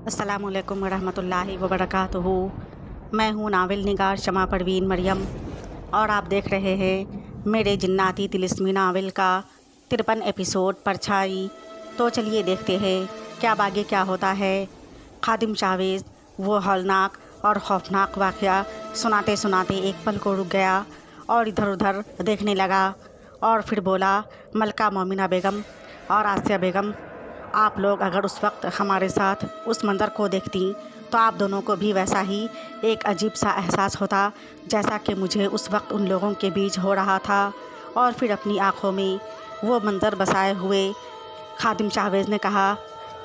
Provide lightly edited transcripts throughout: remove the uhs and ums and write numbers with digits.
अस्सलाम वालेकुम रहमतुल्लाहि व बरकातुहू। मैं हूँ नावल निगार शमा परवीन मरियम और आप देख रहे हैं मेरे जिन्नाती तिलिस्मी नावल का 53 एपिसोड परछाई। तो चलिए देखते हैं क्या आगे क्या होता है। खादिम शाहवेज़ वो हौलनाक और खौफनाक वाक़या सुनाते सुनाते एक पल को रुक गया और इधर उधर देखने लगा और फिर बोला, मलका मोमिना बेगम और आसिया बेगम, आप लोग अगर उस वक्त हमारे साथ उस मंज़र को देखती तो आप दोनों को भी वैसा ही एक अजीब सा एहसास होता जैसा कि मुझे उस वक्त उन लोगों के बीच हो रहा था। और फिर अपनी आँखों में वो मंज़र बसाए हुए खादिम शाहवेज़ ने कहा,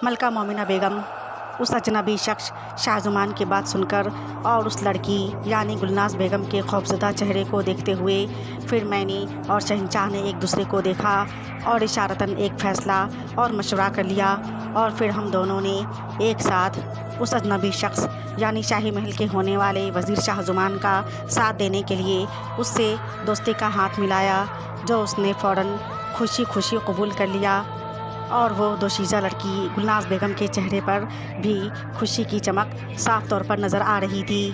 मलका मोमिना बेगम, उस अजनबी शख्स शाहज़ुमान की बात सुनकर और उस लड़की यानी गुलनाज़ बेगम के खौफज़दा चेहरे को देखते हुए फिर मैंने और शहंशाह ने एक दूसरे को देखा और इशारतन एक फ़ैसला और मशवरा कर लिया और फिर हम दोनों ने एक साथ उस अजनबी शख्स यानी शाही महल के होने वाले वज़ीर शाहज़ुमान का साथ देने के लिए उससे दोस्ती का हाथ मिलाया, जो उसने फ़ौरन खुशी खुशी कबूल कर लिया। और वो दोशीज़ा लड़की गुलनाज़ बेगम के चेहरे पर भी खुशी की चमक साफ़ तौर पर नज़र आ रही थी।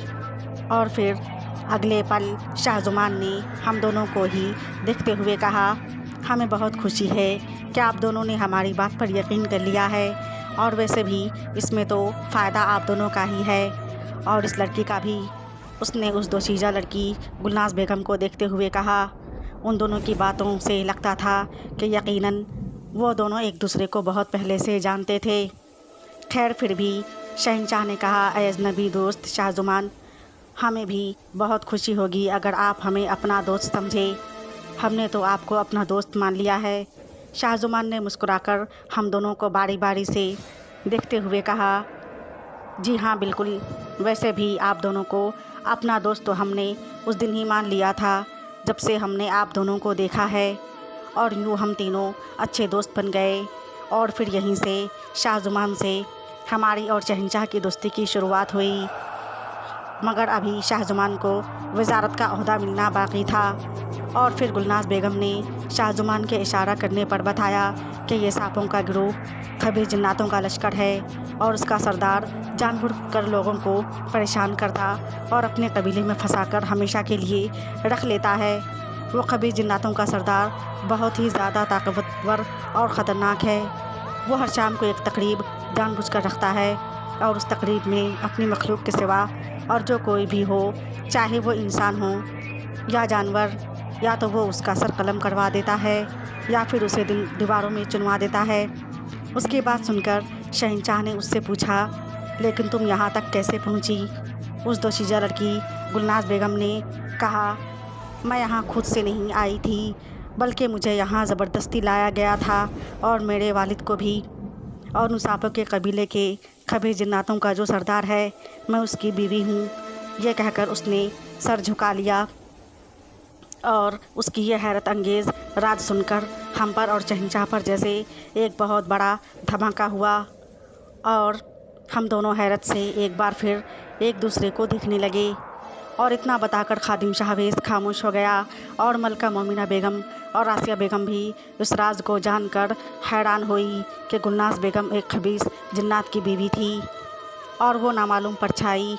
और फिर अगले पल शाहज़ुमान ने हम दोनों को ही देखते हुए कहा, हमें बहुत खुशी है कि आप दोनों ने हमारी बात पर यकीन कर लिया है और वैसे भी इसमें तो फ़ायदा आप दोनों का ही है और इस लड़की का भी। उसने उस दोशीज़ा लड़की गुलनाज़ बेगम को देखते हुए कहा। उन दोनों की बातों से लगता था कि यकीनन वो दोनों एक दूसरे को बहुत पहले से जानते थे। खैर फिर भी शहंशाह ने कहा, ऐ अजनबी दोस्त शाहज़ुमान, हमें भी बहुत खुशी होगी अगर आप हमें अपना दोस्त समझे। हमने तो आपको अपना दोस्त मान लिया है। शाहज़ुमान ने मुस्कुराकर हम दोनों को बारी बारी से देखते हुए कहा, जी हाँ बिल्कुल, वैसे भी आप दोनों को अपना दोस्त तो हमने उस दिन ही मान लिया था जब से हमने आप दोनों को देखा है और यूँ हम तीनों अच्छे दोस्त बन गए। और फिर यहीं से शाहज़ुमान से हमारी और शहंशाह की दोस्ती की शुरुआत हुई, मगर अभी शाहज़ुमान को वज़ारत का ओहदा मिलना बाकी था। और फिर गुलनाज़ बेगम ने शाहज़ुमान के इशारा करने पर बताया कि ये सांपों का गिरोह खबीर जिन्नातों का लश्कर है और उसका सरदार जानबूझ कर लोगों को परेशान करता और अपने कबीले में फंसाकर हमेशा के लिए रख लेता है। वो खबीर जिन्नातों का सरदार बहुत ही ज़्यादा ताकतवर और ख़तरनाक है। वो हर शाम को एक तकरीब जानबूझकर रखता है और उस तकरीब में अपनी मखलूक के सिवा और जो कोई भी हो, चाहे वो इंसान हो या जानवर, या तो वो उसका सर कलम करवा देता है या फिर उसे दीवारों में चुनवा देता है। उसकी बात सुनकर शहंशाह ने उससे पूछा, लेकिन तुम यहाँ तक कैसे पहुँची? उस दोशीज़ा लड़की गुलनाज़ बेगम ने कहा, मैं यहाँ खुद से नहीं आई थी बल्कि मुझे यहाँ ज़बरदस्ती लाया गया था और मेरे वालिद को भी, और उन सांपों के कबीले के खबीर जिन्नातों का जो सरदार है, मैं उसकी बीवी हूँ। ये कहकर उसने सर झुका लिया और उसकी यह हैरत अंगेज़ राज सुनकर हम पर और शहंशाह पर जैसे एक बहुत बड़ा धमाका हुआ और हम दोनों हैरत से एक बार फिर एक दूसरे को देखने लगे। और इतना बताकर खादिम शाहवेज़ खामोश हो गया और मलका मोमिना बेगम और आसिया बेगम भी इस राज को जानकर हैरान हुई कि गुलनाज़ बेगम एक खबीस जिन्नात की बीवी थी और वो नामालूम परछाई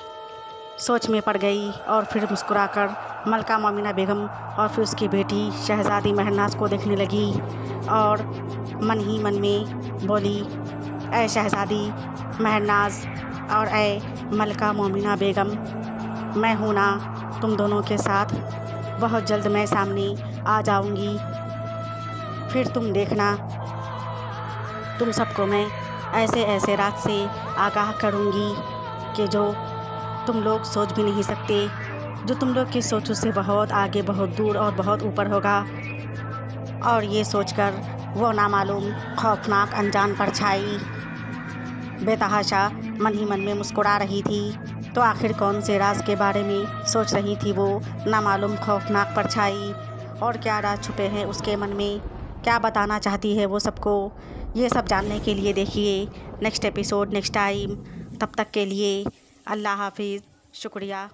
सोच में पड़ गई। और फिर मुस्कुराकर मलका मोमिना बेगम और फिर उसकी बेटी शहज़ादी महरनाज़ को देखने लगी और मन ही मन में बोली, ऐ शहज़ादी महरनाज़ और ऐ मलका मोमिना बेगम, मैं हूँ ना तुम दोनों के साथ, बहुत जल्द मैं सामने आ जाऊँगी। फिर तुम देखना, तुम सबको मैं ऐसे ऐसे राज से आगाह करूँगी कि जो तुम लोग सोच भी नहीं सकते, जो तुम लोग की सोचों से बहुत आगे, बहुत दूर और बहुत ऊपर होगा। और ये सोचकर वो नामालूम खौफनाक अनजान परछाई बेतहाशा मन ही मन में मुस्कुरा रही थी। तो आखिर कौन से राज के बारे में सोच रही थी वो नामालूम खौफनाक परछाई, और क्या राज छुपे हैं उसके मन में, क्या बताना चाहती है वो सबको? ये सब जानने के लिए देखिए नेक्स्ट एपिसोड नेक्स्ट टाइम। तब तक के लिए अल्लाह हाफिज़, शुक्रिया।